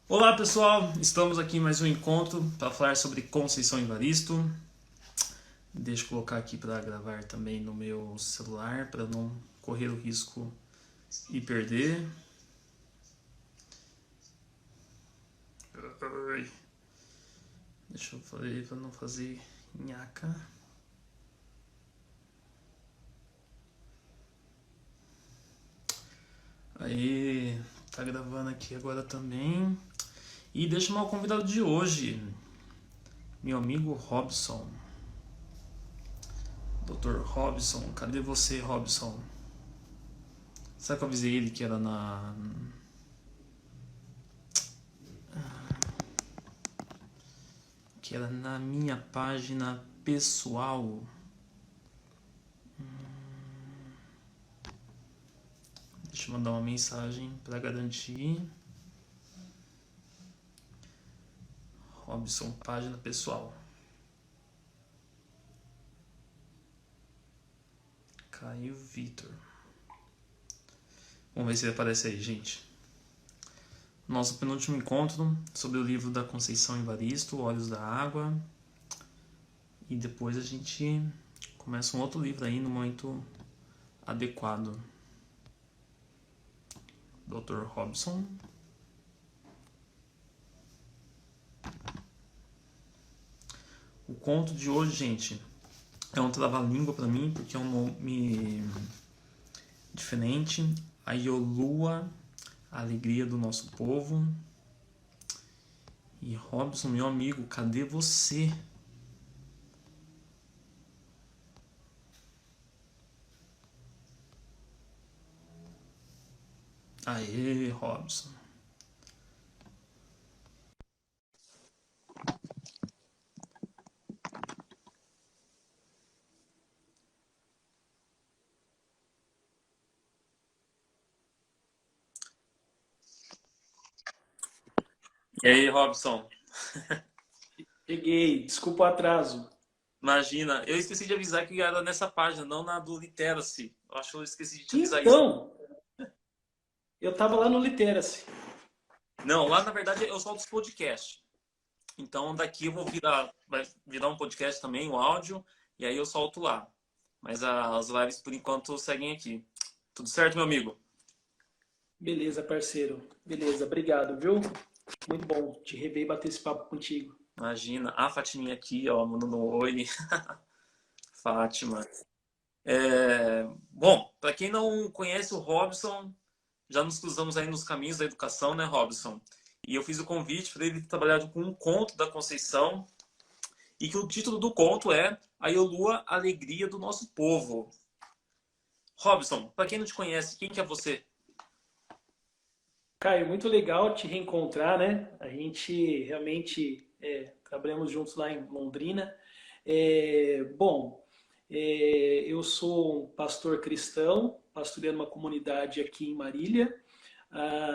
Olá pessoal, estamos aqui em mais um encontro para falar sobre Conceição Evaristo. Deixa eu colocar aqui para gravar também no meu celular para não correr o risco e perder. Deixa eu fazer para não fazer nhaca. Aí, tá gravando aqui agora também. E deixa eu chamar o convidado de hoje, meu amigo Robson. Dr. Robson, cadê você, Robson? Será que eu avisei ele que era na minha página pessoal? Deixa eu mandar uma mensagem para garantir. Robson, página pessoal. Caio Vitor. Vamos ver se ele aparece aí, gente. Nosso penúltimo encontro sobre o livro da Conceição Evaristo, Olhos da Água. E depois a gente começa um outro livro aí no momento adequado. Dr. Robson. O conto de hoje, gente, é um trava-língua para mim, porque é um nome diferente. A Iolua, a alegria do nosso povo. E Robson, meu amigo, cadê você? Aê, Robson. E aí, Robson? Cheguei, desculpa o atraso. Imagina, eu esqueci de avisar que era nessa página, não na do Literacy. Eu acho que eu esqueci de te avisar isso. Então, eu estava lá no Literacy. Não, lá na verdade eu solto os podcasts. Então daqui eu vou virar, vai virar um podcast também, o áudio, e aí eu solto lá. Mas as lives por enquanto seguem aqui. Tudo certo, meu amigo? Beleza, parceiro. Beleza, obrigado, viu? Muito bom te rever e bater esse papo contigo. Imagina, a Fatiminha aqui, ó, mandando um oi. Fátima. Bom, para quem não conhece o Robson, já nos cruzamos aí nos caminhos da educação, né, Robson? E eu fiz o convite para ele trabalhar com um conto da Conceição e que o título do conto é A Iolua, Alegria do Nosso Povo. Robson, para quem não te conhece, quem que é você? Caio, muito legal te reencontrar, né? A gente realmente trabalhamos juntos lá em Londrina. Bom, eu sou um pastor cristão, pastoreando uma comunidade aqui em Marília,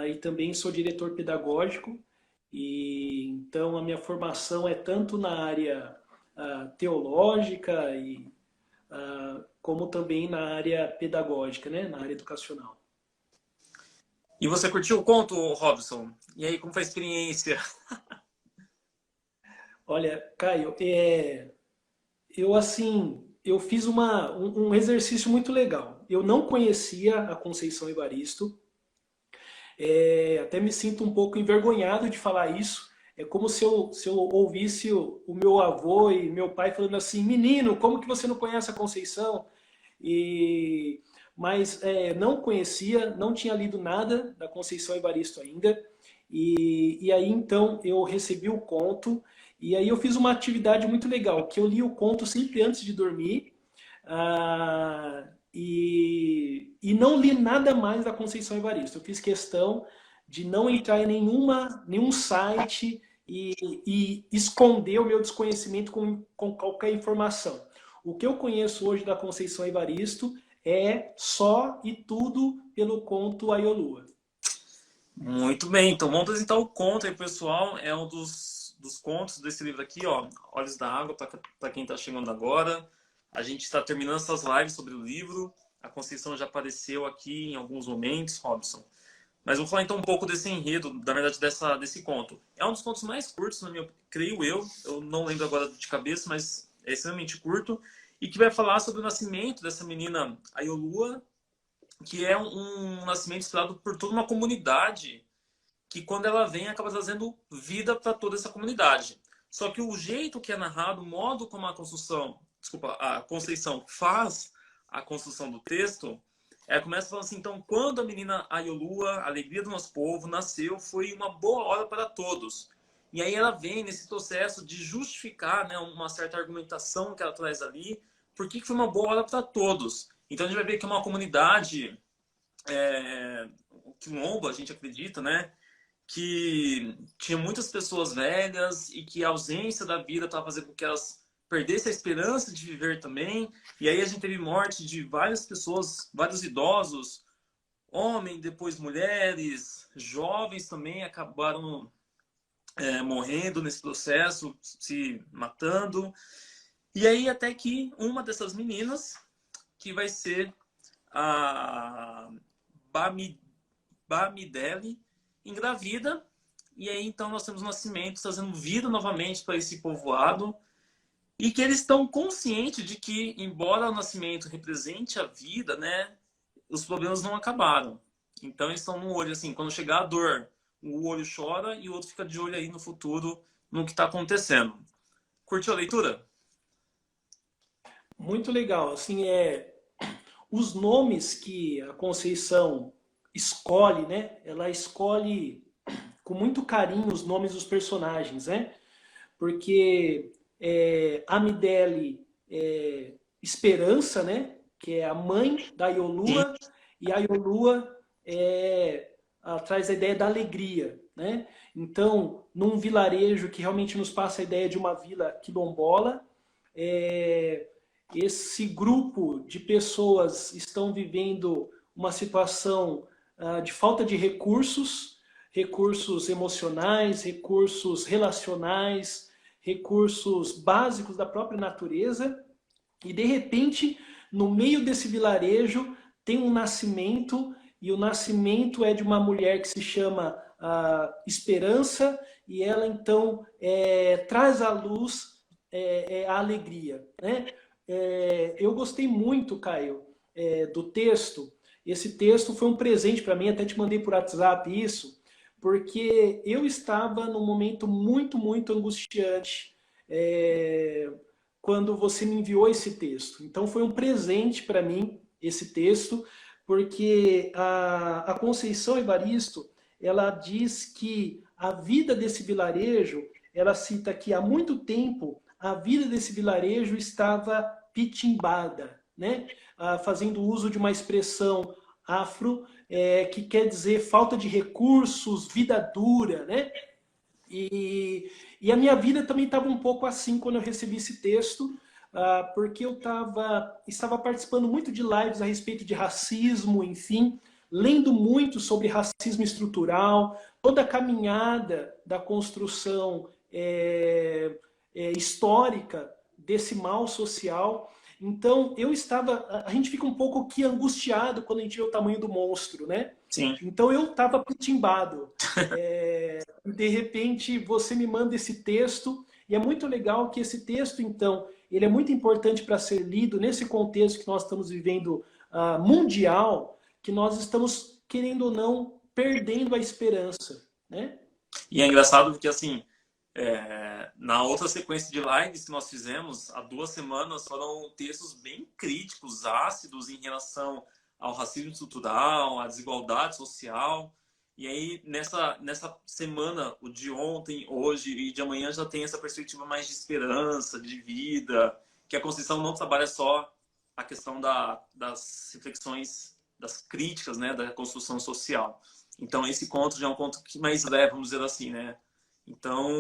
e também sou diretor pedagógico. E então a minha formação é tanto na área teológica como também na área pedagógica, né? Na área educacional. E você curtiu o conto, Robson? E aí, como foi a experiência? Olha, Caio, eu assim, eu fiz um exercício muito legal. Eu não conhecia a Conceição Evaristo, até me sinto um pouco envergonhado de falar isso. É como se eu ouvisse o meu avô e meu pai falando assim: menino, como que você não conhece a Conceição? E, mas não conhecia, não tinha lido nada da Conceição Evaristo ainda. E aí então eu recebi o conto e aí eu fiz uma atividade muito legal, que eu li o conto sempre antes de dormir. E não li nada mais da Conceição Evaristo. Eu fiz questão de não entrar em nenhum site e esconder o meu desconhecimento com qualquer informação. O que eu conheço hoje da Conceição Evaristo é só e tudo pelo conto Aiolua. Muito bem, então vamos apresentar o conto aí, pessoal. É um dos contos desse livro aqui, ó, Olhos da Água, para quem está chegando agora. A gente está terminando essas lives sobre o livro. A Conceição já apareceu aqui em alguns momentos, Robson. Mas vou falar então um pouco desse enredo, na verdade, desse conto. É um dos contos mais curtos, creio eu não lembro agora de cabeça, mas é extremamente curto, e que vai falar sobre o nascimento dessa menina Ayolua, que é um nascimento esperado por toda uma comunidade, que quando ela vem acaba trazendo vida para toda essa comunidade. Só que o jeito que é narrado, o modo como a Conceição faz a construção do texto, começa falando assim, então, quando a menina Ayolua, a alegria do nosso povo, nasceu, foi uma boa hora para todos. E aí ela vem nesse processo de justificar, né, uma certa argumentação que ela traz ali, por que foi uma boa hora para todos. Então a gente vai ver que é uma comunidade quilombo, a gente acredita, né, que tinha muitas pessoas velhas e que a ausência da vida estava fazendo com que elas perdessem a esperança de viver também. E aí a gente teve morte de várias pessoas, vários idosos, homens, depois mulheres, jovens também acabaram morrendo nesse processo, se matando. E aí até que uma dessas meninas, que vai ser a Bamidele, engravida, e aí então nós temos o nascimento trazendo vida novamente para esse povoado, e que eles estão conscientes de que, embora o nascimento represente a vida, né, os problemas não acabaram. Então eles estão no olho, assim, quando chegar a dor, o olho chora e o outro fica de olho aí no futuro, no que está acontecendo. Curtiu a leitura? Muito legal. Assim, os nomes que a Conceição escolhe, né? Ela escolhe com muito carinho os nomes dos personagens, né? Porque Amidele é Esperança, né? Que é a mãe da Sim. Iolua, e a Iolua traz a ideia da alegria, né? Então, num vilarejo que realmente nos passa a ideia de uma vila quilombola, esse grupo de pessoas estão vivendo uma situação de falta de recursos, recursos emocionais, recursos relacionais, recursos básicos da própria natureza, e de repente, no meio desse vilarejo, tem um nascimento, e o nascimento é de uma mulher que se chama Esperança, e ela então traz à luz a alegria, né? Eu gostei muito, Caio, do texto. Esse texto foi um presente para mim, até te mandei por WhatsApp isso, porque eu estava num momento muito, muito angustiante quando você me enviou esse texto. Então foi um presente para mim esse texto, porque a Conceição Evaristo, ela diz que a vida desse vilarejo, ela cita que há muito tempo a vida desse vilarejo estava pitimbada, né? Fazendo uso de uma expressão afro, que quer dizer falta de recursos, vida dura, né? E a minha vida também estava um pouco assim quando eu recebi esse texto, porque eu estava participando muito de lives a respeito de racismo, enfim, lendo muito sobre racismo estrutural, toda a caminhada da construção histórica desse mal social. Então, a gente fica um pouco aqui angustiado quando a gente vê o tamanho do monstro, né? Sim. Então eu estava pitimbado. De repente você me manda esse texto, e é muito legal que esse texto, então, ele é muito importante para ser lido nesse contexto que nós estamos vivendo mundial, que nós estamos, querendo ou não, perdendo a esperança, né? E é engraçado porque, assim, na outra sequência de lives que nós fizemos, há 2 semanas, foram textos bem críticos, ácidos em relação ao racismo estrutural, à desigualdade social. E aí, nessa semana, o de ontem, hoje e de amanhã já tem essa perspectiva mais de esperança, de vida, que a Conceição não trabalha só a questão das reflexões, das críticas, né, da construção social. Então, esse conto já é um conto que mais leve, vamos dizer assim, né? Então,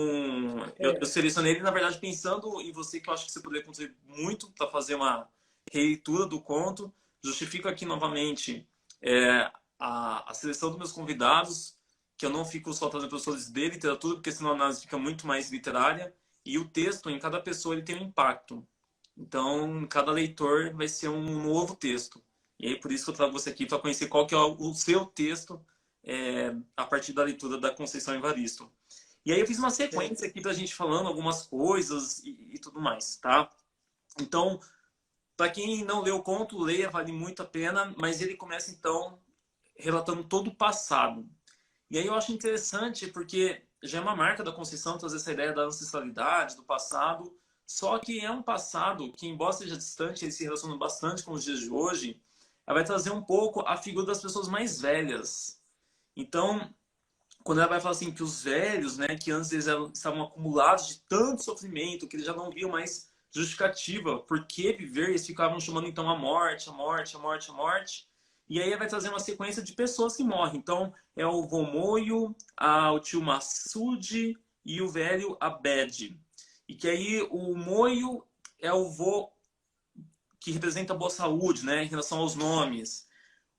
eu selecionei ele, na verdade, pensando em você, que eu acho que você poderia contribuir muito para fazer uma releitura do conto. Justifico aqui novamente a seleção dos meus convidados, que eu não fico só trazendo professores de literatura, porque senão a análise fica muito mais literária. E o texto, em cada pessoa, ele tem um impacto. Então, cada leitor vai ser um novo texto. E aí, por isso que eu trago você aqui, para conhecer qual que é o seu texto a partir da leitura da Conceição Evaristo. E aí eu fiz uma sequência aqui pra gente falando algumas coisas e tudo mais, tá? Então, para quem não leu o conto, leia, vale muito a pena, mas ele começa então relatando todo o passado. E aí eu acho interessante porque já é uma marca da Conceição trazer essa ideia da ancestralidade, do passado, só que é um passado que, embora seja distante, ele se relaciona bastante com os dias de hoje, ela vai trazer um pouco a figura das pessoas mais velhas. Então, quando ela vai falar assim que os velhos, né, que antes eles estavam acumulados de tanto sofrimento, que eles já não viam mais justificativa por que viver, eles ficavam chamando então a morte, a morte, a morte, a morte. E aí vai trazer uma sequência de pessoas que morrem. Então, é o vô Moio, o tio Massude e o velho Abed. E que aí o Moio é o vô que representa a boa saúde, né, em relação aos nomes.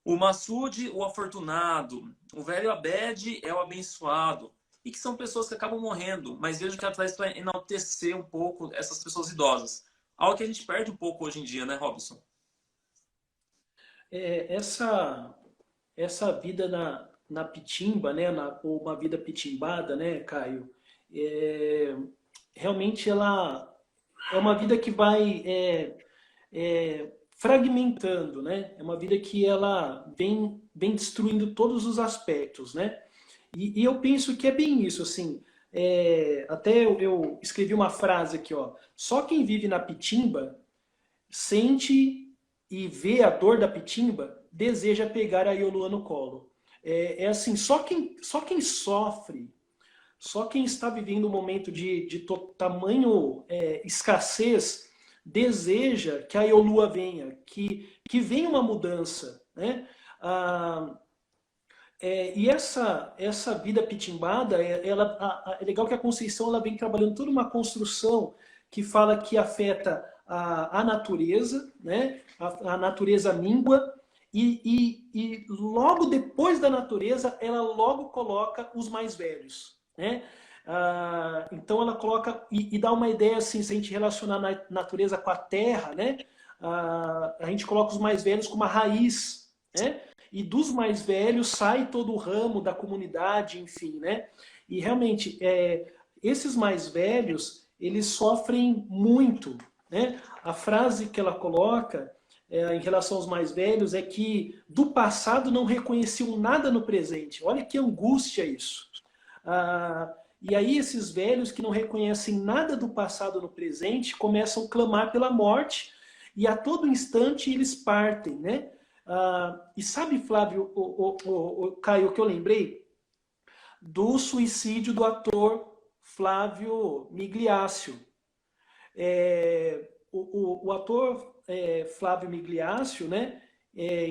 O Massude, o afortunado. O velho Abed é o abençoado. E que são pessoas que acabam morrendo. Mas vejo que ela traz para enaltecer um pouco essas pessoas idosas. Algo que a gente perde um pouco hoje em dia, né, Robson? Essa vida na pitimba, né, ou uma vida pitimbada, né, Caio, é, realmente ela é uma vida que vai fragmentando, né? É uma vida que ela vem destruindo todos os aspectos, né? E eu penso que é bem isso, assim. Até eu escrevi uma frase aqui, ó. Só quem vive na pitimba sente e vê a dor da pitimba, deseja pegar a Iolua no colo. Assim, só quem sofre, só quem está vivendo um momento de tamanho escassez, deseja que a Iolua venha, que venha uma mudança, né? Ah, e essa vida pitimbada, é legal que a Conceição ela vem trabalhando toda uma construção que fala que afeta a natureza, né? A natureza míngua, e logo depois da natureza, ela logo coloca os mais velhos, né? Então ela coloca e dá uma ideia assim, se a gente relacionar a natureza com a terra, né? A gente coloca os mais velhos como a raiz, né? E dos mais velhos sai todo o ramo da comunidade, enfim, né? E realmente, esses mais velhos, eles sofrem muito, né? A frase que ela coloca em relação aos mais velhos é que do passado não reconheciam nada no presente. Olha que angústia isso. E aí esses velhos que não reconhecem nada do passado no presente começam a clamar pela morte e a todo instante eles partem, né? E sabe, Flávio, Caio, o que eu lembrei? Do suicídio do ator Flávio Migliaccio. O ator Flávio Migliaccio, né,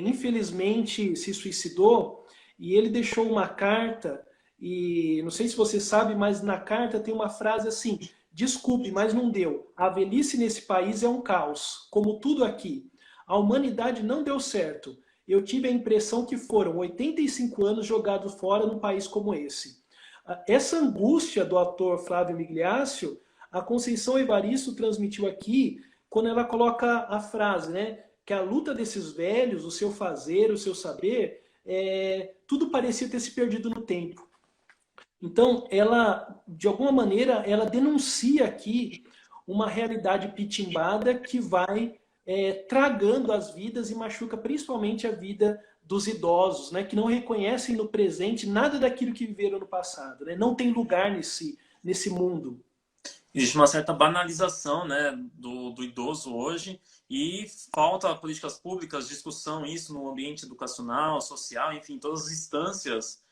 infelizmente se suicidou e ele deixou uma carta, e não sei se você sabe, mas na carta tem uma frase assim: desculpe, mas não deu. A velhice nesse país é um caos, como tudo aqui. A humanidade não deu certo. Eu tive a impressão que foram 85 anos jogados fora num país como esse. Essa angústia do ator Flávio Migliaccio, a Conceição Evaristo transmitiu aqui quando ela coloca a frase, né? Que a luta desses velhos, o seu fazer, o seu saber, tudo parecia ter se perdido no tempo. Então, ela, de alguma maneira, ela denuncia aqui uma realidade pitimbada que vai tragando as vidas e machuca principalmente a vida dos idosos, né, que não reconhecem no presente nada daquilo que viveram no passado, né, não tem lugar nesse mundo. Existe uma certa banalização, né, do idoso hoje e falta políticas públicas, discussão isso no ambiente educacional, social, enfim, todas as instâncias.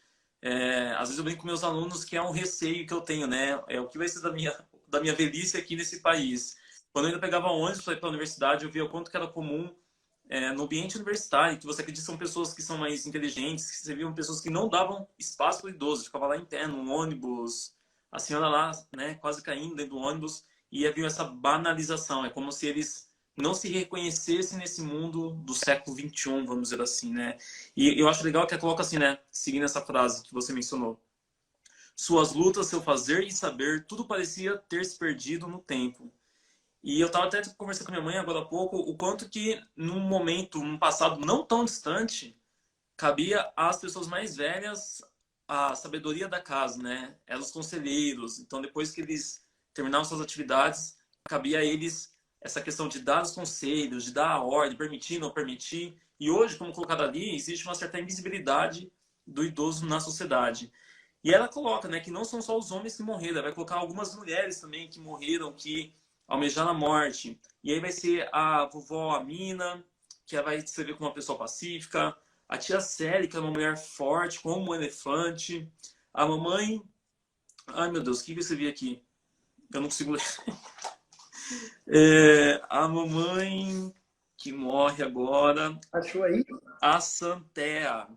Às vezes eu brinco com meus alunos que é um receio que eu tenho, né? É o que vai ser da minha velhice aqui nesse país. Quando eu ainda pegava ônibus para ir para a universidade, eu via o quanto que era comum no ambiente universitário, que você acredita que são pessoas que são mais inteligentes, que você viam pessoas que não davam espaço para o idoso, ficava lá em pé, no ônibus, a senhora lá, né, quase caindo dentro do ônibus, e havia essa banalização. É como se eles não se reconhecessem nesse mundo do século XXI, vamos dizer assim, né? E eu acho legal que ela coloca assim, né, seguindo essa frase que você mencionou. Suas lutas, seu fazer e saber, tudo parecia ter se perdido no tempo. E eu estava até conversando com minha mãe agora há pouco, o quanto que num momento, num passado não tão distante, cabia às pessoas mais velhas a sabedoria da casa, né? Eram os conselheiros. Então, depois que eles terminavam suas atividades, cabia a eles essa questão de dar os conselhos, de dar a ordem, permitir, não permitir. E hoje, como colocado ali, existe uma certa invisibilidade do idoso na sociedade. E ela coloca, né, que não são só os homens que morreram, ela vai colocar algumas mulheres também que morreram, que almejaram a morte. E aí vai ser a vovó Amina, que ela vai se ver como uma pessoa pacífica, a tia Sally, que é uma mulher forte, como um elefante, a mamãe... Ai, meu Deus, o que você viu aqui? Eu não consigo ler. A mamãe que morre agora, Achou aí? a Santea,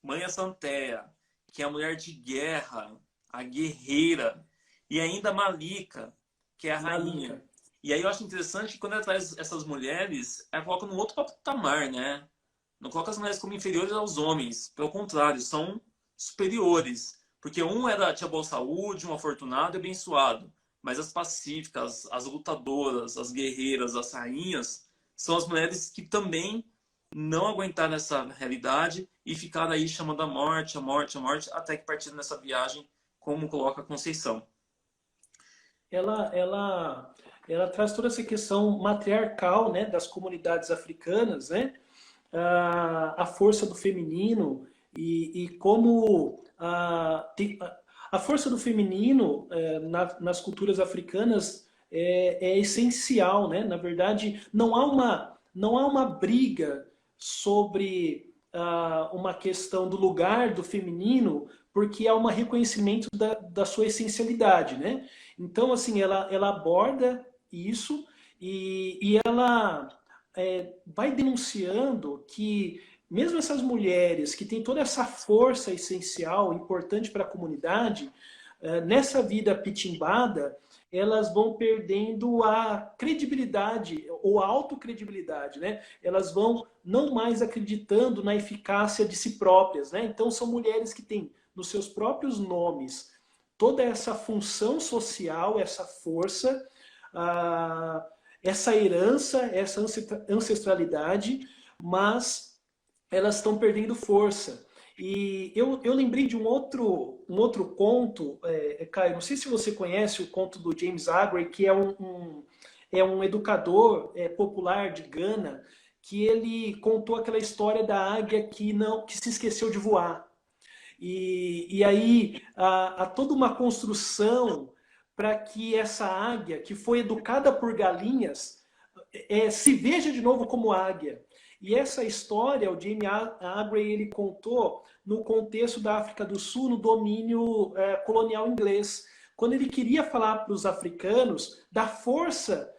mãe Santea, que é a mulher de guerra, a guerreira, e ainda a Malika, que é a rainha. Malika. E aí eu acho interessante que quando ela traz essas mulheres, ela coloca num outro patamar, né? Não coloca as mulheres como inferiores aos homens, pelo contrário, são superiores. Porque um era tinha boa saúde, um afortunado e abençoado. Mas as pacíficas, as lutadoras, as guerreiras, as rainhas, são as mulheres que também não aguentaram essa realidade e ficaram aí chamando a morte, a morte, a morte, até que partiram nessa viagem, como coloca a Conceição. ela, ela, ela traz toda essa questão matriarcal, né, das comunidades africanas, né, a força do feminino e como a força do feminino nas culturas africanas é essencial, né? Na verdade, não há uma briga sobre uma questão do lugar do feminino, porque há um reconhecimento da sua essencialidade, né? Então, assim, ela aborda isso e ela vai denunciando que mesmo essas mulheres que têm toda essa força essencial, importante para a comunidade, nessa vida pitimbada, elas vão perdendo a credibilidade ou a autocredibilidade, né? Elas vão não mais acreditando na eficácia de si próprias, né? Então são mulheres que têm nos seus próprios nomes toda essa função social, essa força, essa herança, essa ancestralidade, mas elas estão perdendo força. E eu lembrei de um outro conto, Caio, não sei se você conhece o conto do James Aggrey, que é um educador popular de Gana, que ele contou aquela história da águia que se esqueceu de voar. E aí há toda uma construção para que essa águia, que foi educada por galinhas, se veja de novo como águia. E essa história, o Jamie Aggrey, ele contou no contexto da África do Sul, no domínio colonial inglês, quando ele queria falar para os africanos da força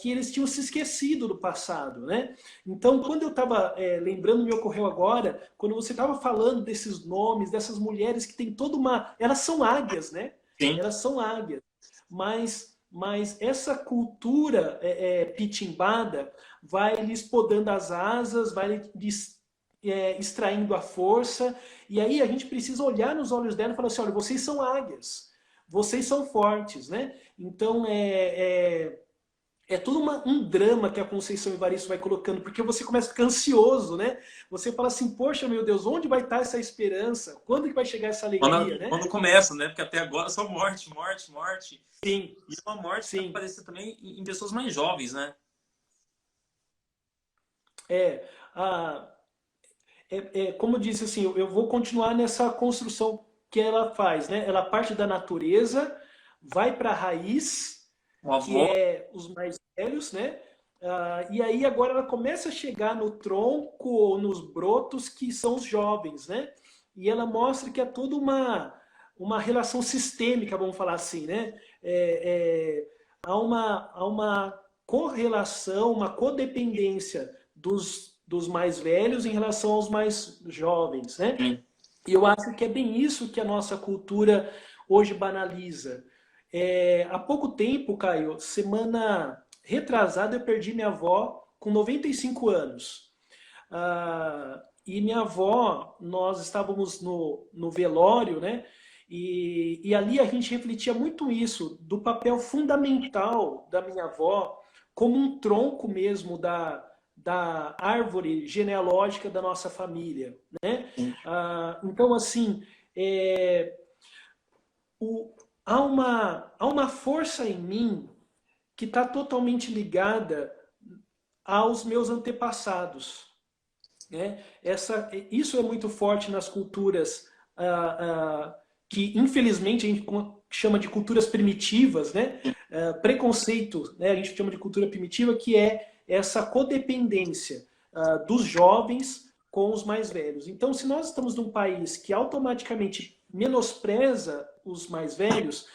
que eles tinham se esquecido do passado, né? Então, quando eu estava lembrando, me ocorreu agora, quando você estava falando desses nomes, dessas mulheres que têm toda uma... Elas são águias, né? Sim. Elas são águias. Mas essa cultura pitimbada vai lhes podando as asas, vai lhes extraindo a força, e aí a gente precisa olhar nos olhos dela e falar assim, olha, vocês são águias, vocês são fortes, né? Então é todo um drama que a Conceição Evaristo vai colocando, porque você começa a ficar ansioso, né? Você fala assim, poxa, meu Deus, onde vai estar essa esperança? Quando que vai chegar essa alegria, né? Quando começa, né? Porque até agora só morte, morte, morte. Sim, E uma morte que sim. aparece também em pessoas mais jovens, né? É, a, como eu disse assim, eu vou continuar nessa construção que ela faz, né? Ela parte da natureza, vai para a raiz, Uma que avó. é os mais velhos, né? E aí agora ela começa a chegar no tronco ou nos brotos que são os jovens, né? E ela mostra que é toda uma relação sistêmica, vamos falar assim, né? Há uma correlação, uma codependência dos mais velhos em relação aos mais jovens, né? Sim. E eu acho que é bem isso que a nossa cultura hoje banaliza. Há pouco tempo, Caio, semana retrasada, eu perdi minha avó com 95 anos. E minha avó, nós estávamos no velório, né? E ali a gente refletia muito isso, do papel fundamental da minha avó como um tronco mesmo da árvore genealógica da nossa família, né? Sim. Então, assim, é, há uma força em mim que está totalmente ligada aos meus antepassados, né? Isso é muito forte nas culturas que, infelizmente, a gente chama de culturas primitivas, né? Preconceito, né? A gente chama de cultura primitiva, que é essa codependência dos jovens com os mais velhos. Então, se nós estamos num país que automaticamente menospreza os mais velhos,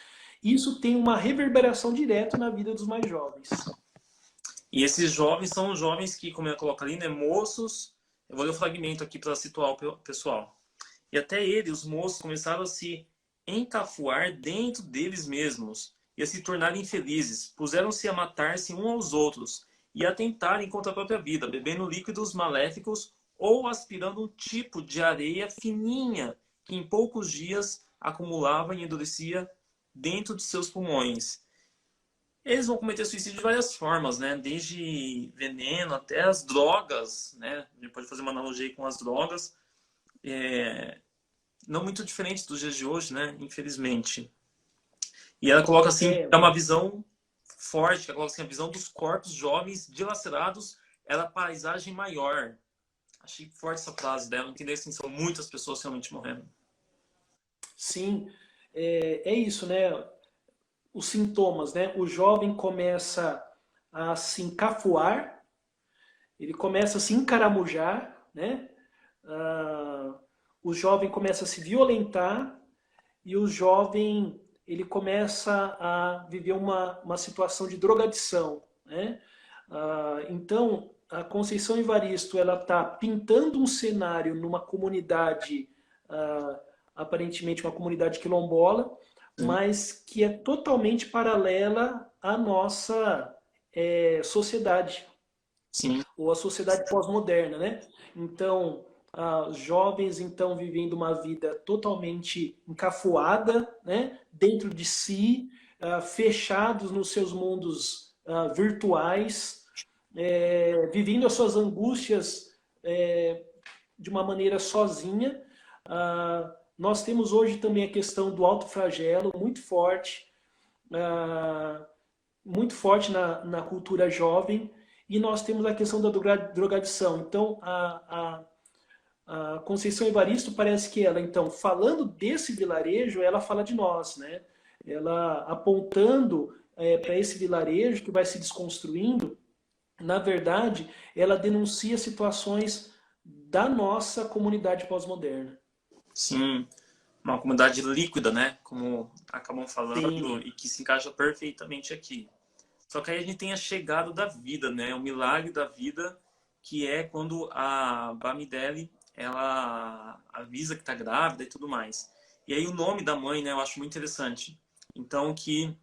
isso tem uma reverberação direta na vida dos mais jovens. E esses jovens são jovens que, como eu coloco ali, né, moços. Eu vou ler o fragmento aqui para situar o pessoal. E até ele, os moços, começaram a se encafuar dentro deles mesmos e a se tornarem infelizes. Puseram-se a matar-se uns aos outros e a tentarem contra a própria vida, bebendo líquidos maléficos ou aspirando um tipo de areia fininha que em poucos dias acumulava e endurecia dentro de seus pulmões. Eles vão cometer suicídio de várias formas, né? Desde veneno até as drogas, né? A gente pode fazer uma analogia aí com as drogas. Não muito diferente dos dias de hoje, né? Infelizmente. E ela coloca assim, É, é uma visão forte, ela coloca assim, a visão dos corpos jovens dilacerados, ela é a paisagem maior. Achei forte essa frase dela, entender assim, são muitas pessoas realmente morrendo. sim, é isso, né? Os sintomas, né? O jovem começa a se encafuar, ele começa a se encaramujar, né? Ah, o jovem começa a se violentar e o jovem ele começa a viver uma situação de drogadição, né? Então, a Conceição Evaristo ela está pintando um cenário numa comunidade, aparentemente uma comunidade quilombola, Sim. mas que é totalmente paralela à nossa sociedade, Sim. ou à sociedade pós-moderna, né? Então, os jovens então vivendo uma vida totalmente encafuada, né? Dentro de si, fechados nos seus mundos virtuais, vivendo as suas angústias de uma maneira sozinha. Nós temos hoje também a questão do autoflagelo ah, muito forte na cultura jovem, e nós temos a questão da drogadição. Então, a Conceição Evaristo parece que ela, então, falando desse vilarejo, ela fala de nós, né? Ela apontando para esse vilarejo que vai se desconstruindo, na verdade, ela denuncia situações da nossa comunidade pós-moderna. Sim. Uma comunidade líquida, né? Como acabam Sim, falando, e que se encaixa perfeitamente aqui. Só que aí a gente tem a chegada da vida, né? O milagre da vida, que é quando a Bamidele, ela avisa que está grávida e tudo mais. E aí o nome da mãe, né? Eu acho muito interessante. Então, que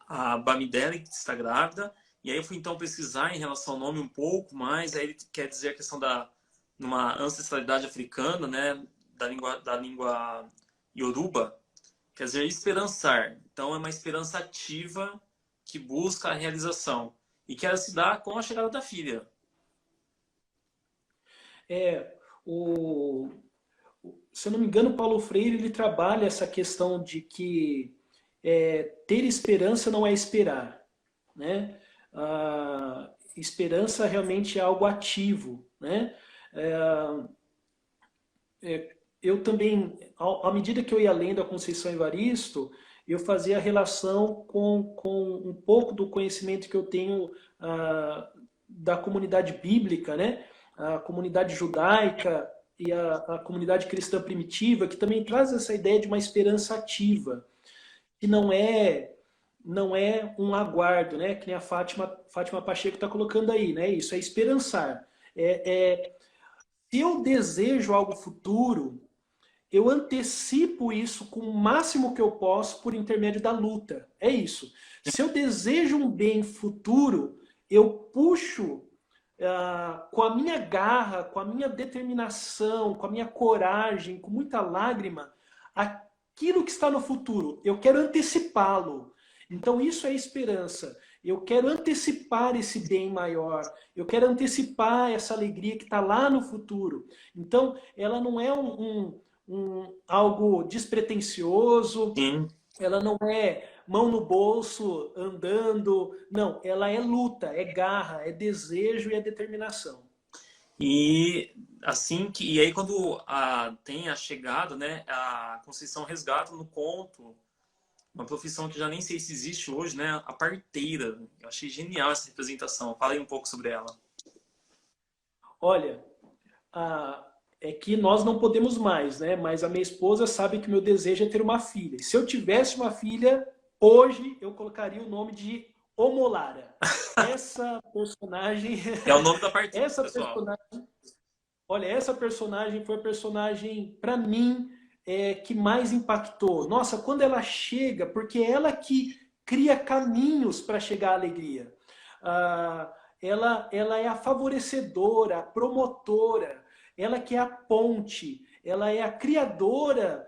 a Bamidele está grávida, e aí eu fui então pesquisar em relação ao nome um pouco mais, aí ele quer dizer a questão da numa ancestralidade africana, né? Da língua Yoruba, quer dizer esperançar. Então é uma esperança ativa que busca a realização e que ela se dá com a chegada da filha. é o, se eu não me engano, Paulo Freire ele trabalha essa questão de que ter esperança não é esperar, né? A esperança realmente é algo ativo, né? Eu também, à medida que eu ia lendo a Conceição Evaristo, eu fazia relação com um pouco do conhecimento que eu tenho da comunidade bíblica, né? A comunidade judaica e a comunidade cristã primitiva, que também traz essa ideia de uma esperança ativa, que não é um aguardo, né? Que nem a Fátima Pacheco está colocando aí, né? Isso é esperançar. Se eu desejo algo futuro, eu antecipo isso com o máximo que eu posso por intermédio da luta. É isso. Se eu desejo um bem futuro, eu puxo com a minha garra, com a minha determinação, com a minha coragem, com muita lágrima, aquilo que está no futuro. Eu quero antecipá-lo. Então isso é esperança. Eu quero antecipar esse bem maior. Eu quero antecipar essa alegria que está lá no futuro. Então, ela não é algo despretensioso, Sim. ela não é mão no bolso, andando. Não, ela é luta, é garra, é desejo e é determinação. E assim que e aí quando tem a chegada, né, a Conceição resgata no conto uma profissão que já nem sei se existe hoje, né, a parteira. Eu achei genial essa representação. Fala aí um pouco sobre ela. Olha, é que nós não podemos mais, né? Mas a minha esposa sabe que o meu desejo é ter uma filha. E se eu tivesse uma filha, hoje eu colocaria o nome de Omolara. Essa personagem, É o nome da parteira, essa pessoal. personagem, olha, essa personagem foi a personagem para mim que mais impactou. Nossa, quando ela chega, porque é ela que cria caminhos para chegar à alegria. Ah, ela é a favorecedora, a promotora, ela que é a ponte, ela é a criadora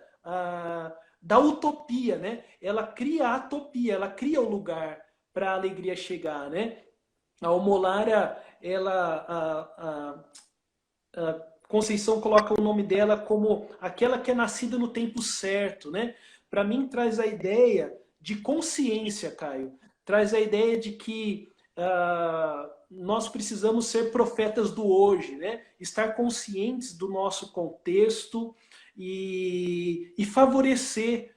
da utopia, né? Ela cria a utopia, ela cria o lugar para a alegria chegar, né? A Omolara, ela, Conceição coloca o nome dela como aquela que é nascida no tempo certo, né? Para mim traz a ideia de consciência, Caio. Traz a ideia de que nós precisamos ser profetas do hoje, né? Estar conscientes do nosso contexto e favorecer,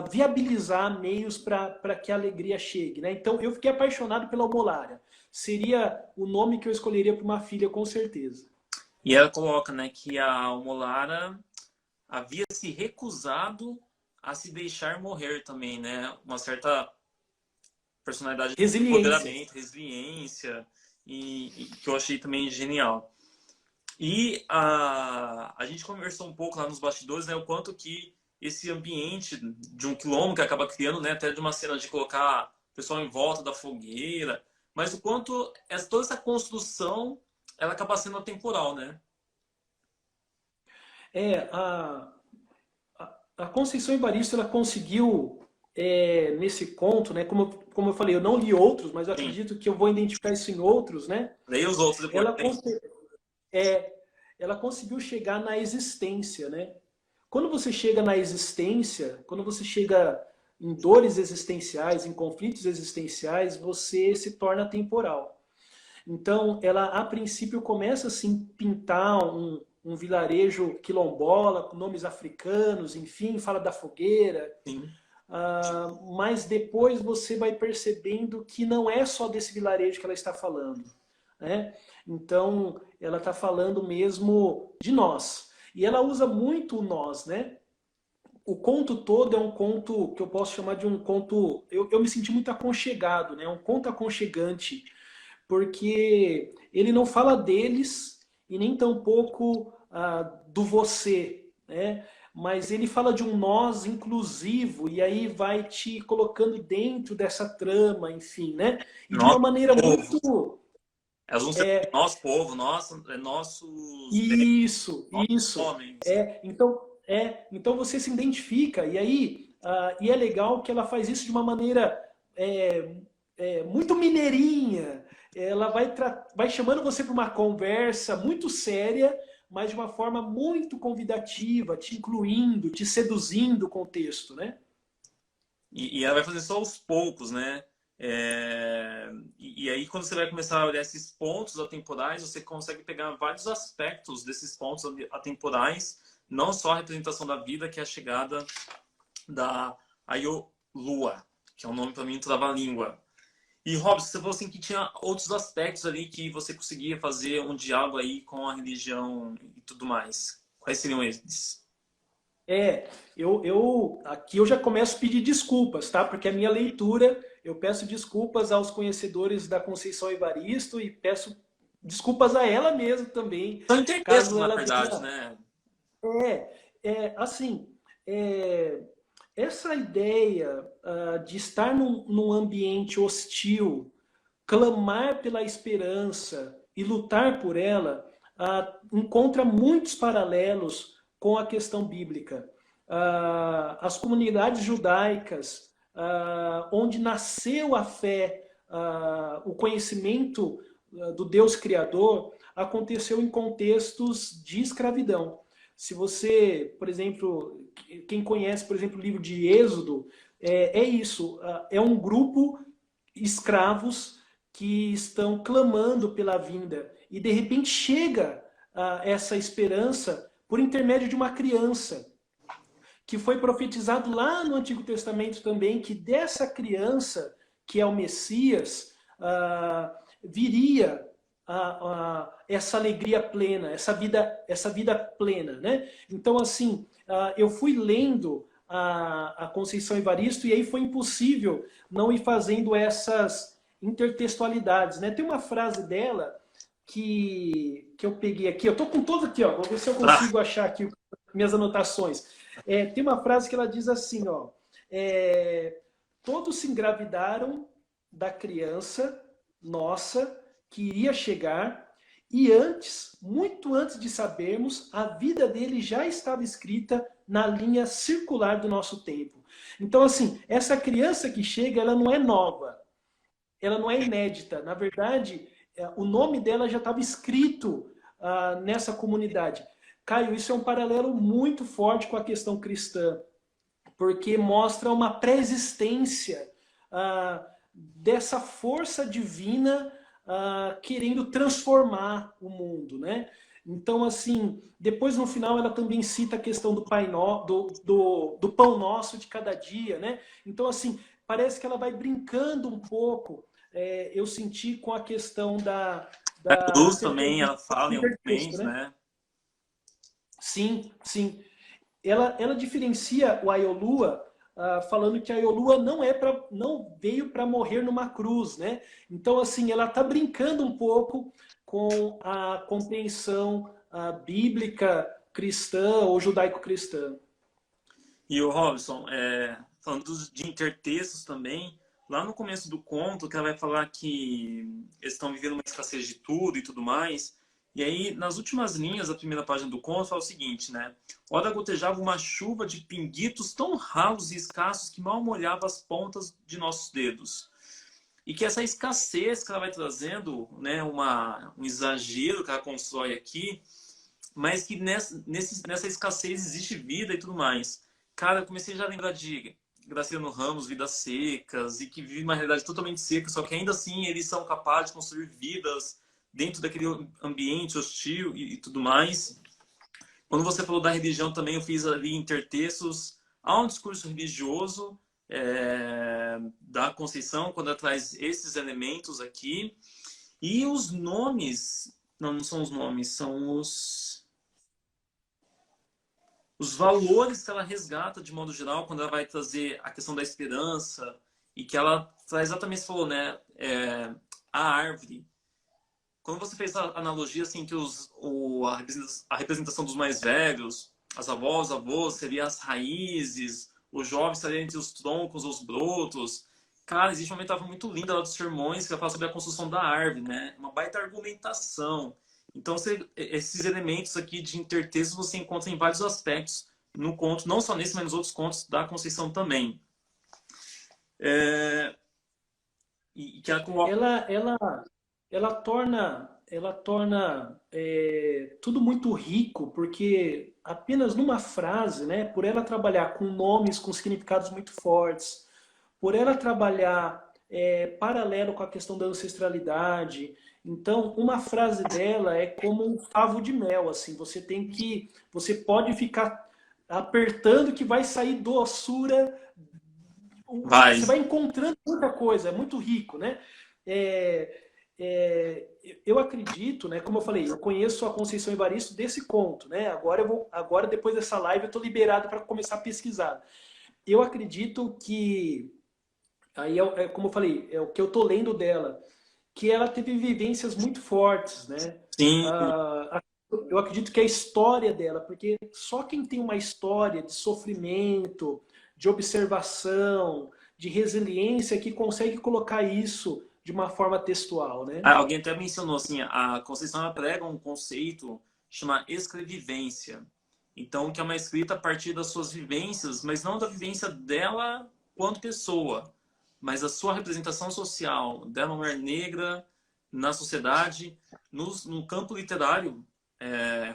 viabilizar meios para que a alegria chegue, né? Então eu fiquei apaixonado pela Omolara. Seria o nome que eu escolheria para uma filha, com certeza. E ela coloca, né, que a Molara havia se recusado a se deixar morrer também, né? Uma certa personalidade de Resiliência. empoderamento, resiliência, e que eu achei também genial. E a gente conversou um pouco lá nos bastidores, né, o quanto que esse ambiente de um quilombo que acaba criando, né, até de uma cena de colocar o pessoal em volta da fogueira, mas o quanto toda essa construção ela acaba sendo atemporal, né? É, a Conceição Evaristo ela conseguiu, nesse conto, né, como eu falei, eu não li outros, mas eu Sim. acredito que eu vou identificar isso em outros, né? Leia os outros depois. Ela, cons- é, ela conseguiu chegar na existência, né? Quando você chega na existência, quando você chega em dores existenciais, em conflitos existenciais, você se torna temporal. Então, ela a princípio começa assim pintar um vilarejo quilombola com nomes africanos, enfim, fala da fogueira, Sim. mas depois você vai percebendo que não é só desse vilarejo que ela está falando, né? Então, ela está falando mesmo de nós. E ela usa muito o nós, né? O conto todo é um conto que eu posso chamar de um conto. Eu me senti muito aconchegado, né? Um conto aconchegante, porque ele não fala deles e nem tampouco do você, né? Mas ele fala de um nós inclusivo e aí vai te colocando dentro dessa trama, enfim, né? E de uma Nosso maneira povo. muito Elas vão ser nosso povo, nossos isso. homens. Então você se identifica e aí e é legal que ela faz isso de uma maneira é, muito mineirinha. Ela vai chamando você para uma conversa muito séria, mas de uma forma muito convidativa, te incluindo, te seduzindo com o texto, né? E ela vai fazer só aos poucos, né? E aí, quando você vai começar a olhar esses pontos atemporais, você consegue pegar vários aspectos desses pontos atemporais, não só a representação da vida, que é a chegada da Ayolua, que é um nome para mim trava-língua. E, Robson, você falou assim que tinha outros aspectos ali que você conseguia fazer um diálogo aí com a religião e tudo mais. Quais seriam esses? Aqui eu já começo a pedir desculpas, tá? Porque a minha leitura, eu peço desculpas aos conhecedores da Conceição Evaristo e peço desculpas a ela mesma também, São intertextos, caso na ela verdade, venha. né? Assim, é, essa ideia de estar num ambiente hostil, clamar pela esperança e lutar por ela, encontra muitos paralelos com a questão bíblica. As comunidades judaicas, onde nasceu a fé o conhecimento do Deus Criador aconteceu em contextos de escravidão. Se você, por exemplo, quem conhece, por exemplo, o livro de Êxodo, é isso, é um grupo escravos que estão clamando pela vinda e de repente chega essa esperança por intermédio de uma criança, que foi profetizado lá no Antigo Testamento também, que dessa criança, que é o Messias, viria essa alegria plena, essa vida plena, né? Então, assim, eu fui lendo a Conceição Evaristo e aí foi impossível não ir fazendo essas intertextualidades, né? Tem uma frase dela que eu peguei aqui, eu tô com todos aqui, ó, vou ver se eu consigo achar aqui minhas anotações. Tem uma frase que ela diz assim, ó, todos se engravidaram da criança nossa que iria chegar e antes, muito antes de sabermos, a vida dele já estava escrita na linha circular do nosso tempo. Então, assim, essa criança que chega, ela não é nova, ela não é inédita. Na verdade, o nome dela já estava escrito nessa comunidade. Caio, isso é um paralelo muito forte com a questão cristã, porque mostra uma pré-existência dessa força divina querendo transformar o mundo, né? Então, assim, depois no final ela também cita a questão do do pão nosso de cada dia, né? Então, assim, parece que ela vai brincando um pouco, eu senti com a questão A da cruz também, ela fala em alguns intertexto, momentos, né? né? Sim, sim. Ela diferencia o Aiolua falando que a Aiolua não veio para morrer numa cruz, né? Então, assim, ela está brincando um pouco com a compreensão bíblica cristã ou judaico-cristã. E o Robson, falando de intertextos também, lá no começo do conto, que ela vai falar que eles estão vivendo uma escassez de tudo e tudo mais. E aí, nas últimas linhas da primeira página do conto, fala o seguinte, né? Ora gotejava uma chuva de pinguitos tão ralos e escassos que mal molhava as pontas de nossos dedos. E que essa escassez que ela vai trazendo, né, um exagero que ela constrói aqui, mas que nessa escassez existe vida e tudo mais. Cara, eu comecei já a lembrar de Graciliano Ramos, Vidas Secas, e que vive uma realidade totalmente seca, só que ainda assim eles são capazes de construir vidas dentro daquele ambiente hostil e tudo mais. Quando você falou da religião também, eu fiz ali intertextos. Há um discurso religioso da Conceição, quando ela traz esses elementos aqui. E os nomes... Não, não são os nomes, são os valores que ela resgata de modo geral quando ela vai trazer a questão da esperança e que ela traz exatamente, você falou, né, a árvore. Quando você fez a analogia assim que a representação dos mais velhos, as avós, avós, seria as raízes, os jovens estariam entre os troncos, os brotos. Cara, existe uma metáfora muito linda lá dos sermões que ela fala sobre a construção da árvore, né? Uma baita argumentação. Então, esses elementos aqui de intertexto você encontra em vários aspectos no conto, não só nesse, mas nos outros contos da Conceição também. E que ela coloca... Ela torna tudo muito rico, porque apenas numa frase, né, por ela trabalhar com nomes com significados muito fortes, por ela trabalhar paralelo com a questão da ancestralidade, então uma frase dela é como um favo de mel, assim, você pode ficar apertando que vai sair doçura, Vai. você vai encontrando muita coisa, é muito rico, né? É, eu acredito, né? Como eu falei, eu conheço a Conceição Evaristo desse conto, né? Agora depois dessa live eu estou liberado para começar a pesquisar. Eu acredito que aí como eu falei, é o que eu estou lendo dela, que ela teve vivências muito fortes, né? Sim, Eu acredito que a história dela, porque só quem tem uma história de sofrimento, de observação, de resiliência, que consegue colocar isso de uma forma textual, né? alguém até mencionou assim, a Conceição ela prega um conceito chamado escrevivência. Então, que é uma escrita a partir das suas vivências, mas não da vivência dela quanto pessoa, mas a sua representação social da mulher negra na sociedade, no campo literário,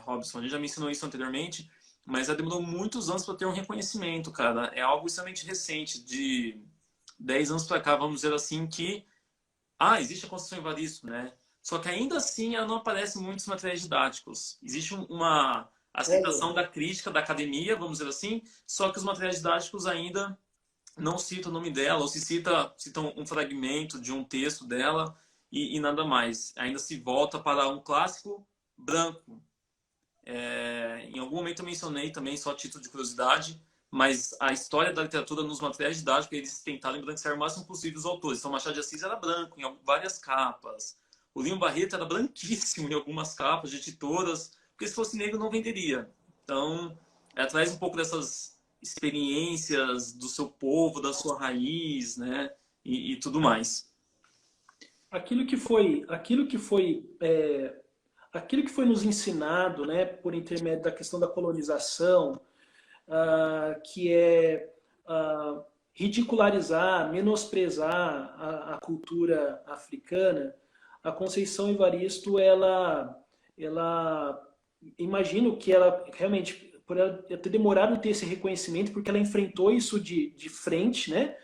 Robson, a gente já mencionou isso anteriormente, mas já demorou muitos anos para ter um reconhecimento, cara. É algo extremamente recente, de 10 anos para cá, vamos dizer assim, que existe a Conceição Evaristo, né? Só que ainda assim ela não aparece em muitos materiais didáticos. Existe uma aceitação da crítica da academia, vamos dizer assim, só que os materiais didáticos ainda não citam o nome dela, ou se citam um fragmento de um texto dela e nada mais. Ainda se volta para um clássico branco. Em algum momento eu mencionei também, só a título de curiosidade, mas a história da literatura nos materiais didáticos, eles tentaram embranquecer o máximo possível os autores. Então, Machado de Assis era branco em várias capas. O Lima Barreto era branquíssimo em algumas capas de editoras, porque se fosse negro não venderia. Então, traz um pouco dessas experiências do seu povo, da sua raiz, né? E tudo mais. Aquilo que foi nos ensinado, né, por intermédio da questão da colonização, que é ridicularizar, menosprezar a cultura africana, a Conceição Evaristo, ela imagino que ela realmente, por ela ter demorado a ter esse reconhecimento, porque ela enfrentou isso de frente, né?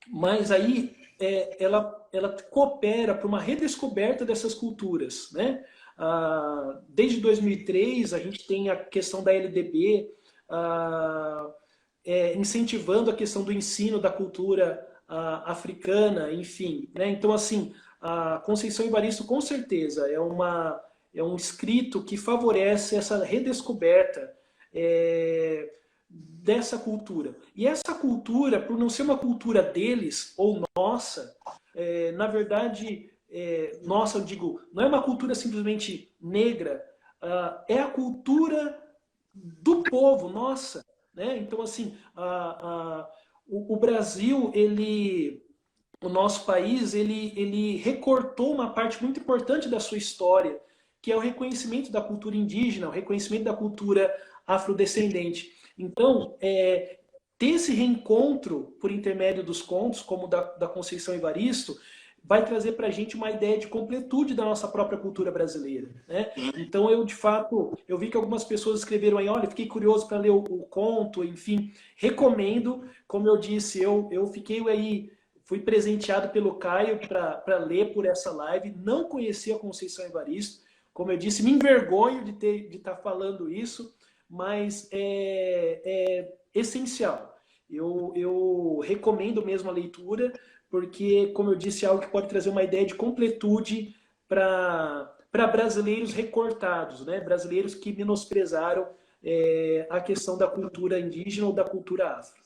Mas aí ela coopera para uma redescoberta dessas culturas, né? Desde 2003 a gente tem a questão da LDB incentivando a questão do ensino da cultura africana, enfim, né? Então assim, a Conceição Evaristo com certeza é um escrito que favorece essa redescoberta dessa cultura. E essa cultura, por não ser uma cultura deles ou nossa, na verdade, nossa, eu digo, não é uma cultura simplesmente negra, é a cultura do povo, nossa. Né? Então, assim, o Brasil, o nosso país, ele recortou uma parte muito importante da sua história, que é o reconhecimento da cultura indígena, o reconhecimento da cultura afrodescendente. Então, ter esse reencontro por intermédio dos contos, como da Conceição Evaristo, vai trazer para a gente uma ideia de completude da nossa própria cultura brasileira. Né? Então, eu, de fato, eu vi que algumas pessoas escreveram aí, olha, fiquei curioso para ler o conto, enfim, recomendo. Como eu disse, eu fiquei aí, fui presenteado pelo Caio para ler por essa live, não conhecia a Conceição Evaristo, como eu disse, me envergonho de estar falando isso, mas é essencial. Eu recomendo mesmo a leitura, porque, como eu disse, é algo que pode trazer uma ideia de completude para brasileiros recortados, né? Brasileiros que menosprezaram a questão da cultura indígena ou da cultura afro.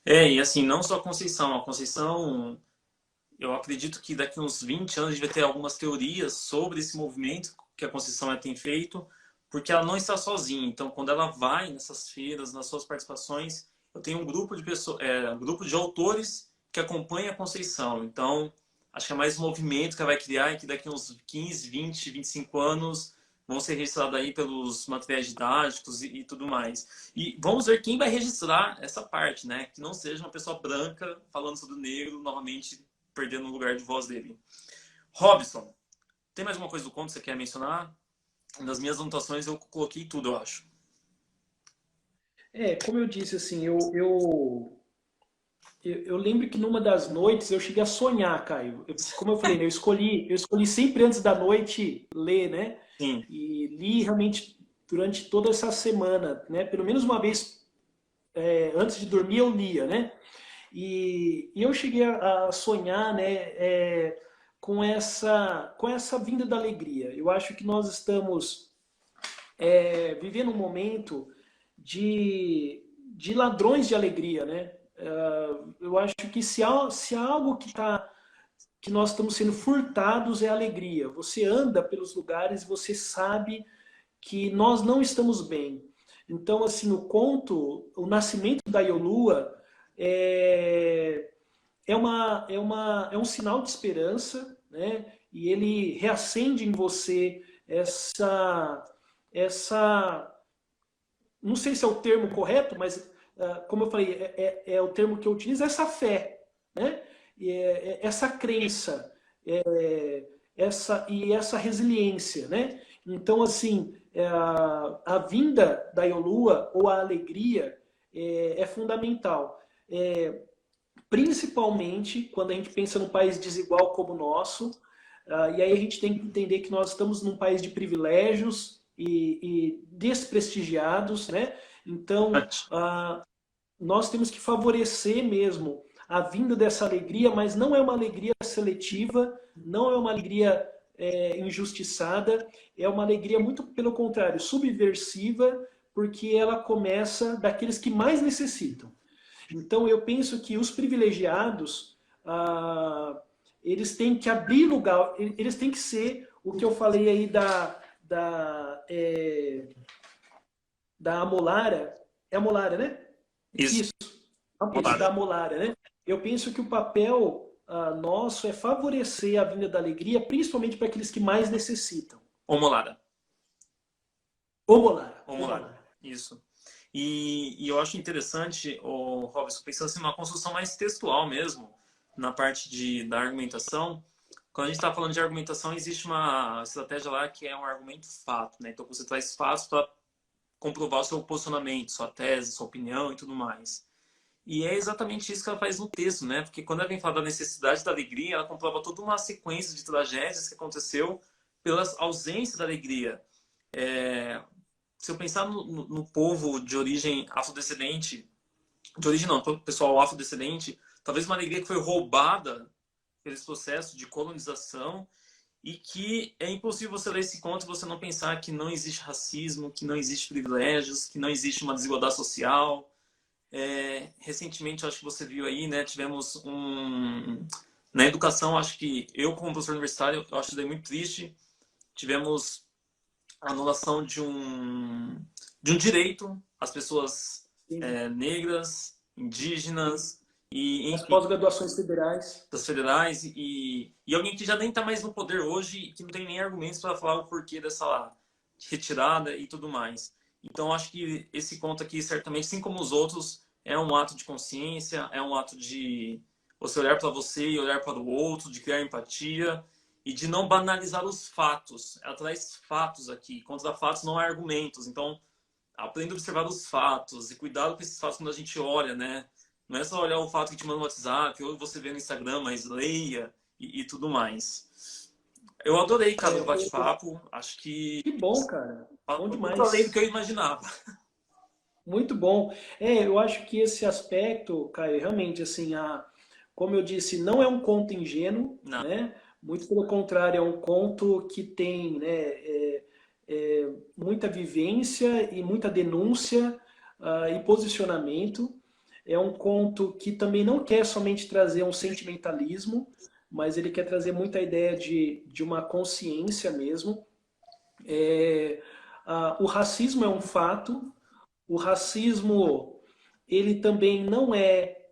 E assim, não só a Conceição, eu acredito que daqui a uns 20 anos a gente vai ter algumas teorias sobre esse movimento que a Conceição tem feito, porque ela não está sozinha. Então, quando ela vai nessas feiras, nas suas participações, eu tenho um grupo de pessoas, um grupo de autores que acompanha a Conceição. Então, acho que é mais um movimento que ela vai criar e que daqui a uns 15, 20, 25 anos vão ser registrados aí pelos materiais didáticos e tudo mais. E vamos ver quem vai registrar essa parte, né? Que não seja uma pessoa branca falando sobre o negro, novamente perdendo o lugar de voz dele. Robson, tem mais alguma coisa do conto que você quer mencionar? Nas minhas anotações eu coloquei tudo, eu acho. Como eu disse, assim, eu lembro que numa das noites eu cheguei a sonhar, Caio. Como eu falei, né, eu escolhi sempre antes da noite ler, né? Sim. E li realmente durante toda essa semana, né? Pelo menos uma vez antes de dormir eu lia, né? E eu cheguei a sonhar, né? Com essa vinda da alegria. Eu acho que nós estamos vivendo um momento de ladrões de alegria, né? Eu acho que se há algo que nós estamos sendo furtados é a alegria. Você anda pelos lugares e você sabe que nós não estamos bem. Então, assim, o conto, o nascimento da Iolua é um sinal de esperança, né? E ele reacende em você essa não sei se é o termo correto, mas como eu falei, é o termo que eu utilizo, essa fé, né? Essa crença, essa resiliência, né? Então, assim, a vinda da Iolua, ou a alegria, é fundamental. Principalmente quando a gente pensa num país desigual como o nosso, e aí a gente tem que entender que nós estamos num país de privilégios e desprestigiados, né? Então, nós temos que favorecer mesmo a vinda dessa alegria, mas não é uma alegria seletiva, não é uma alegria injustiçada, é uma alegria muito pelo contrário, subversiva, porque ela começa daqueles que mais necessitam. Então eu penso que os privilegiados, eles têm que abrir lugar, eles têm que ser o que eu falei aí da Amolara, é Amolara, né? Isso. Isso, da Amolara, né? Eu penso que o papel nosso é favorecer a vinda da alegria, principalmente para aqueles que mais necessitam. Omolara. Omolara. Isso. E eu acho interessante, o Robson, pensando assim, uma construção mais textual mesmo, na parte da argumentação. Quando a gente está falando de argumentação, existe uma estratégia lá que é um argumento fato, né? Então você traz fatos para comprovar o seu posicionamento, sua tese, sua opinião e tudo mais. E é exatamente isso que ela faz no texto, né? Porque quando ela vem falar da necessidade da alegria, ela comprova toda uma sequência de tragédias que aconteceu pela ausência da alegria. Se eu pensar no povo de origem afrodescendente, de origem não, pessoal afrodescendente, talvez uma alegria que foi roubada pelo processo de colonização e que é impossível você ler esse conto e você não pensar que não existe racismo, que não existe privilégios, que não existe uma desigualdade social. Recentemente, acho que você viu aí, né, tivemos na educação, acho que eu como professor universitário, eu acho muito triste, tivemos a anulação de um direito às pessoas negras, indígenas e as pós-graduações federais. Das federais e alguém que já nem está mais no poder hoje e que não tem nem argumentos para falar o porquê dessa retirada e tudo mais. Então, acho que esse conto aqui, certamente, assim como os outros, é um ato de consciência, é um ato de você olhar para você e olhar para o outro, de criar empatia e de não banalizar os fatos. Ela traz fatos aqui. Contra fatos não há argumentos. Então, aprenda a observar os fatos e cuidado com esses fatos quando a gente olha, né? Não é só olhar o fato que te manda no WhatsApp ou você vê no Instagram, mas leia e tudo mais. Eu adorei, cara, o bate-papo. Acho que... Que bom, cara. Bom demais. Muito além do que eu imaginava. Muito bom. Eu acho que esse aspecto, Caio, realmente, assim, como eu disse, não é um conto ingênuo, não. Né? Muito pelo contrário, é um conto que tem, né, muita vivência e muita denúncia e posicionamento. É um conto que também não quer somente trazer um sentimentalismo, mas ele quer trazer muita ideia de uma consciência mesmo. O racismo é um fato. O racismo, ele também não é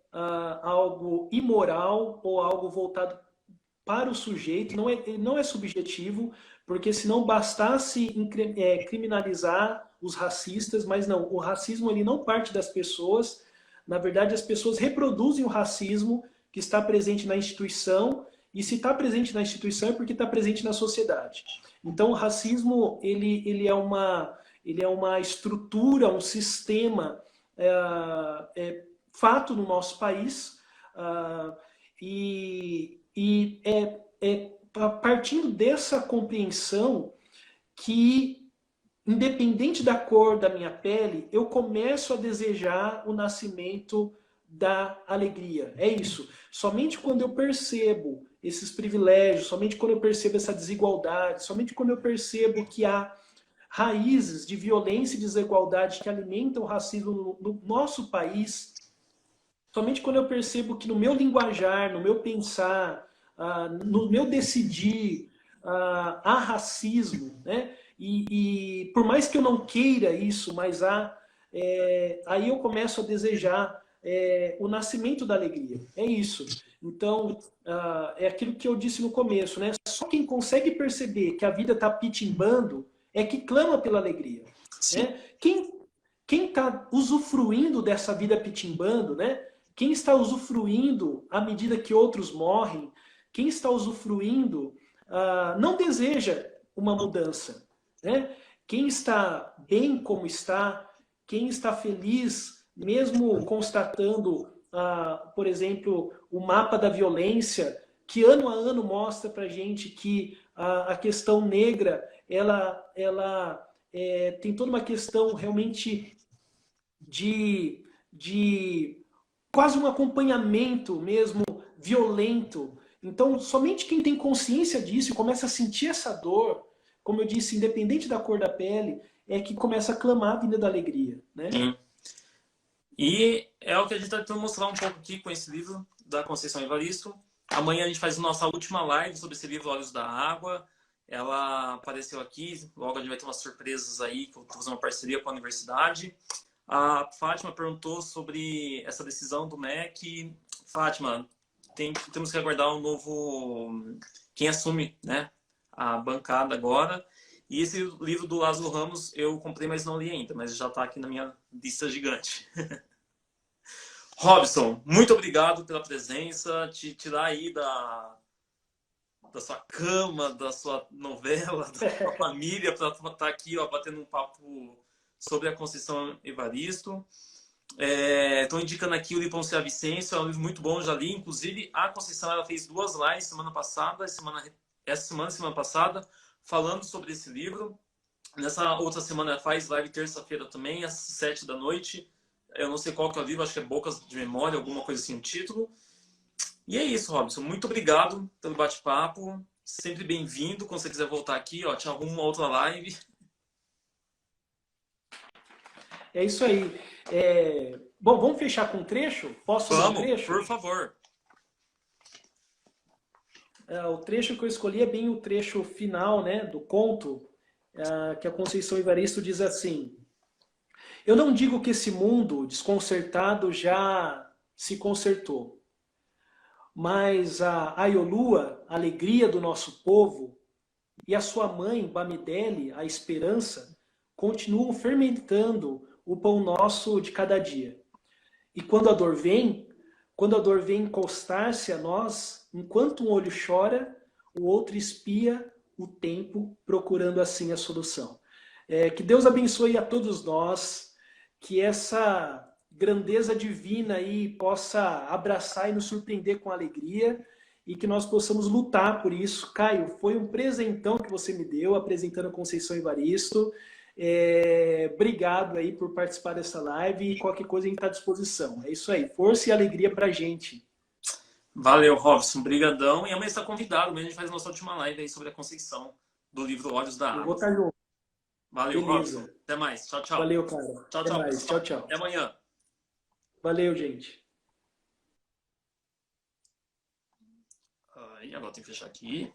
algo imoral ou algo voltado para o sujeito, ele não é subjetivo, porque se não bastasse criminalizar os racistas, mas não, o racismo ele não parte das pessoas, na verdade as pessoas reproduzem o racismo que está presente na instituição, e se está presente na instituição é porque está presente na sociedade. Então o racismo ele é uma estrutura, um sistema fato no nosso país, e partindo dessa compreensão que, independente da cor da minha pele, eu começo a desejar o nascimento da alegria. É isso. Somente quando eu percebo esses privilégios, somente quando eu percebo essa desigualdade, somente quando eu percebo que há raízes de violência e desigualdade que alimentam o racismo no nosso país, somente quando eu percebo que no meu linguajar, no meu pensar, no meu decidir, há racismo, né? E por mais que eu não queira isso, mas aí eu começo a desejar o nascimento da alegria. É isso. Então, é aquilo que eu disse no começo, né? Só quem consegue perceber que a vida está pitimbando é que clama pela alegria. Né? quem está usufruindo dessa vida pitimbando, né? Quem está usufruindo à medida que outros morrem, quem está usufruindo não deseja uma mudança, né? Quem está bem como está, quem está feliz, mesmo constatando, por exemplo, o mapa da violência, que ano a ano mostra para gente que a questão negra, ela tem toda uma questão realmente de quase um acompanhamento mesmo violento. Então, somente quem tem consciência disso e começa a sentir essa dor, como eu disse, independente da cor da pele, é que começa a clamar a vinda da alegria, né? Sim. E é o que a gente está tentando mostrar um pouco aqui com esse livro da Conceição Evaristo. Amanhã a gente faz a nossa última live sobre esse livro, Olhos da Água. Ela apareceu aqui, logo a gente vai ter umas surpresas aí, que eu estou fazendo uma parceria com a universidade. A Fátima perguntou sobre essa decisão do MEC. Fátima, temos que aguardar um novo... Quem assume, né, a bancada agora. E esse livro do Lázaro Ramos eu comprei, mas não li ainda, mas já está aqui na minha lista gigante. Robson, muito obrigado pela presença, te tirar aí da sua cama, da sua novela, da sua família, para estar aqui, ó, batendo um papo sobre a Conceição Evaristo. Estou indicando aqui o livro Ponce a Vicência, é um livro muito bom, já li. Inclusive, a Conceição ela fez 2 lives semana passada, semana passada, falando sobre esse livro. Nessa outra semana ela faz live terça-feira também, às 7 da noite. Eu não sei qual que é o livro, acho que é Bocas de Memória, alguma coisa assim, o título. E é isso, Robson. Muito obrigado pelo bate-papo. Sempre bem-vindo. Quando você quiser voltar aqui, ó, te arrumo uma outra live. É isso aí. Bom, vamos fechar com um trecho? Posso ler um trecho? Por favor. O trecho que eu escolhi é bem o trecho final, né, do conto, que a Conceição Evaristo diz assim: eu não digo que esse mundo desconcertado já se consertou, mas a Aiolua, a alegria do nosso povo, e a sua mãe, Bamidele, a esperança, continuam fermentando o pão nosso de cada dia. E quando a dor vem encostar-se a nós, enquanto um olho chora, o outro espia o tempo, procurando assim a solução. Que Deus abençoe a todos nós, que essa grandeza divina aí possa abraçar e nos surpreender com alegria e que nós possamos lutar por isso. Caio, foi um presentão que você me deu apresentando a Conceição Evaristo. Obrigado aí por participar dessa live e qualquer coisa a gente está à disposição. É isso aí, força e alegria pra gente. Valeu, Robson, brigadão. E amanhã está convidado, amanhã a gente faz a nossa última live aí sobre a Conceição do livro Olhos da Água. Eu vou estar junto. Valeu, Beleza. Robson. Até mais. Tchau, tchau. Valeu, cara. Tchau, Até tchau, mais. pessoal. Tchau, tchau. Até amanhã. Valeu, gente. Agora tem que fechar aqui.